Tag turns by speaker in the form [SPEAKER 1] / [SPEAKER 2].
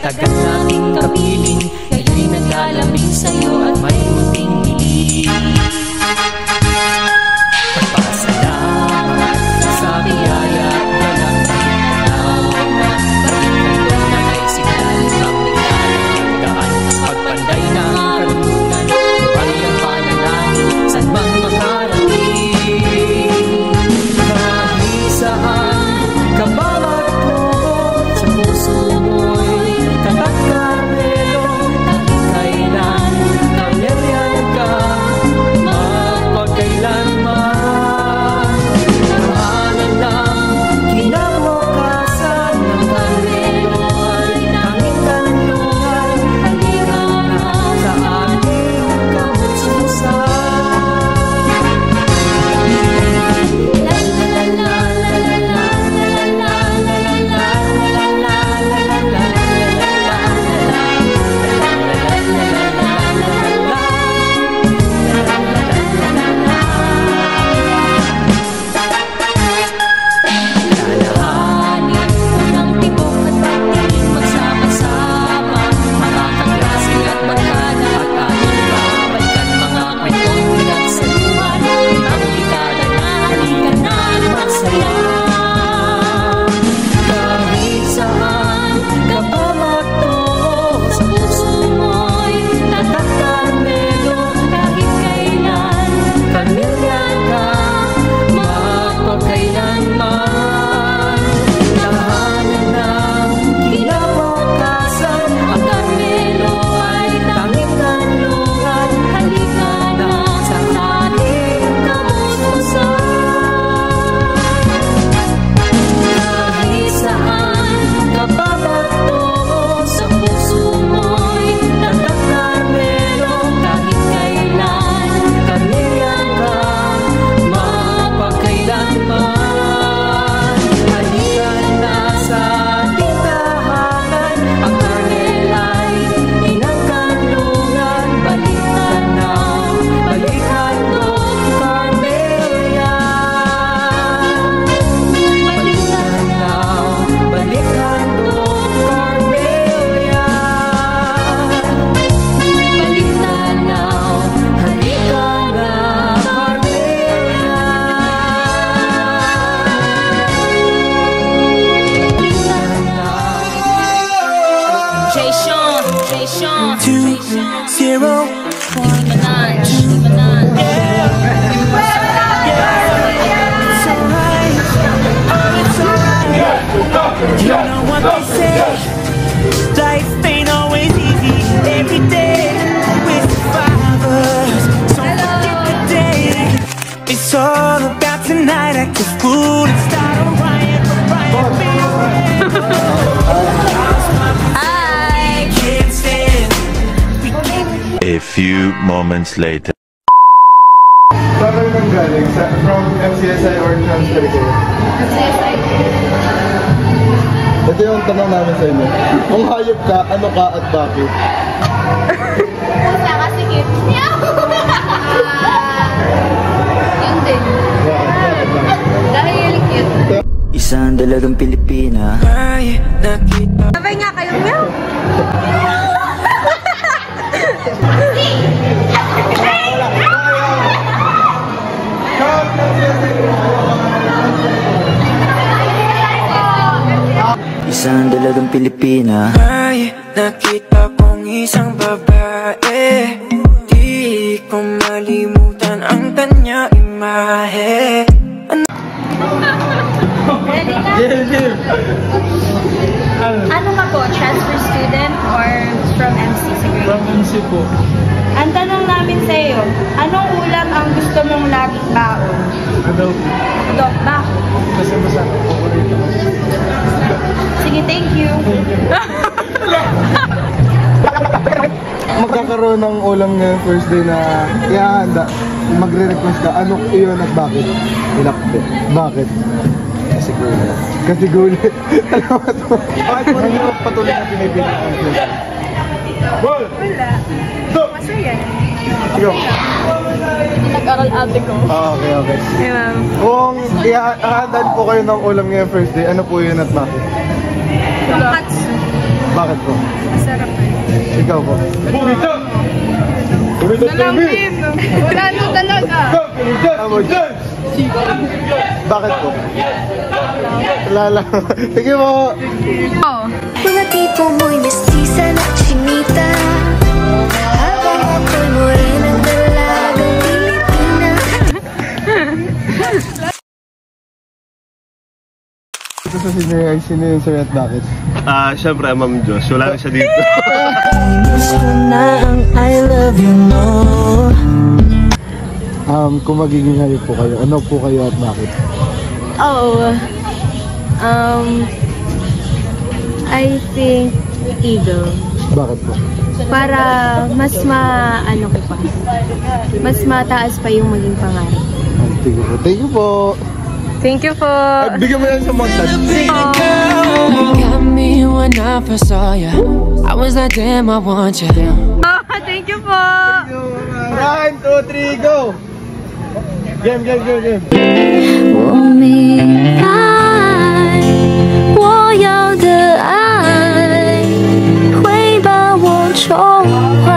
[SPEAKER 1] tagal nating kapiling, ngayon'y naglalambing sa'yo at may munting hiling. Pagpasalamat sa biyaya at galang tinaw na balikan ko na ay signal ng nagdaan. Pagpanday ng kalungan, ay ang panalangin saan mang makarating. Kahit saan ka ba magtungo, sa puso mo'y tatak Carmelo. Kahit kailan nangyarihan ka, mapagkailanman. Tahanan lang kinabukasan ng Carmelo ay tanging kanlungan. Halika na sa ating kamususan. Lalahanin unang tibok at pagtingin magsama-sama, mga kaklase at barkada, at ating babalikan mga kwentong pinagsaluhan ng dekada na halika na masaya. Kahit saan ka ba magtungo, sa puso mo'y tatak Carmelo. Kahit kailan kanilyan ka, mapagkailanman. Tahanan ng kinabukasan, ang Carmelo ay tanging kanlungan. Halika na sa ating kamususan. Kahit saan ka ba magtungo, sa puso mo'y tatak Carmelo. Kahit kailan kanilyan ka, mapagkailanman. Halika na sa ating tahanan, ang Carmela'y inang kanlungan. Balik tanaw, balik handog, Carmelo yan. Balik tanaw, balik handog, Carmelo yan. Balik tanaw, halika na, Carmelo
[SPEAKER 2] Jay Sean,
[SPEAKER 3] 2-0.
[SPEAKER 2] Nicki Minaj.
[SPEAKER 3] You know what they say, life ain't always easy every day. With survivors, so forget the day. It's all about tonight, act the fool and start a riot,
[SPEAKER 2] Hi!
[SPEAKER 3] can't stand.
[SPEAKER 4] A few moments later.
[SPEAKER 5] Saan kayo nang galing? From MCSI or transfer kayo? Ito yung tanong namin sa inyo. Kung hayop ka, ano ka at bakit?
[SPEAKER 2] Pusa kasi cute. Yun din. Dahil cute.
[SPEAKER 6] Isang dalagang Pilipina.
[SPEAKER 3] Ay, nakita.
[SPEAKER 2] Sabay nga kayo, meow!
[SPEAKER 6] Isang dalagang Pilipina.
[SPEAKER 3] Ay, nakita kong isang babae. Di ko malimutan ang kanya imahe.
[SPEAKER 2] Ready na? Ano ka po? Transfer student or from MC sa grade?
[SPEAKER 5] From MC po.
[SPEAKER 2] Ang tanong namin sa iyo, anong ulam ang gusto mong laging baon?
[SPEAKER 5] Adobo.
[SPEAKER 2] Dok, bakit?
[SPEAKER 5] Kasi masarap po ko rito.
[SPEAKER 2] Sige, thank you.
[SPEAKER 5] Magkakaroon ng ulam ngayon first day na ihahanda. Magre-request ka, ano iyon at bakit? Ilakpe. Bakit? Kasi gulit. Kasi gulit. Alam mo ito. Bakit mo rin yung patuloy na pinipili? Ball!
[SPEAKER 2] Wala. Masaya.
[SPEAKER 5] Go.
[SPEAKER 2] Nag-aral ate ko.
[SPEAKER 5] Okay, okay.
[SPEAKER 2] Hey, ma'am.
[SPEAKER 5] Kung ihahandaan po kayo ng ulam ngayon first day, ano po yun at bakit?
[SPEAKER 2] Tonkatsu.
[SPEAKER 5] Bakit po?
[SPEAKER 2] Sarap.
[SPEAKER 5] Ikaw po.
[SPEAKER 2] Nalangin. Wala na talaga.
[SPEAKER 5] Bakit po? Lala. Sige po.
[SPEAKER 2] Oh.
[SPEAKER 7] Mga tipo mo'y mestiza na chinita, habang ako'y morenang dalagang Pilipina.
[SPEAKER 5] Ito sa sino yung sa'yo at bakit?
[SPEAKER 8] Siyempre, Ma'am Diyos. Wala na siya dito.
[SPEAKER 6] Gusto na ang I love you more.
[SPEAKER 5] Kung magiging hayop po kayo, ano po kayo at bakit?
[SPEAKER 2] I think eagle.
[SPEAKER 5] Bakit po?
[SPEAKER 2] Para mas ano ko pa. Mas mataas pa yung maging pangarap.
[SPEAKER 5] Thank you po. Thank you po.
[SPEAKER 2] Thank you po.
[SPEAKER 5] At bigyan mo yan sa montage.
[SPEAKER 1] Got me when I first saw ya. I was like, damn, I want ya.
[SPEAKER 2] Oh, thank you po.
[SPEAKER 5] 1, 2, 3, go! Game.
[SPEAKER 7] 我明白，我要的爱会把我宠坏。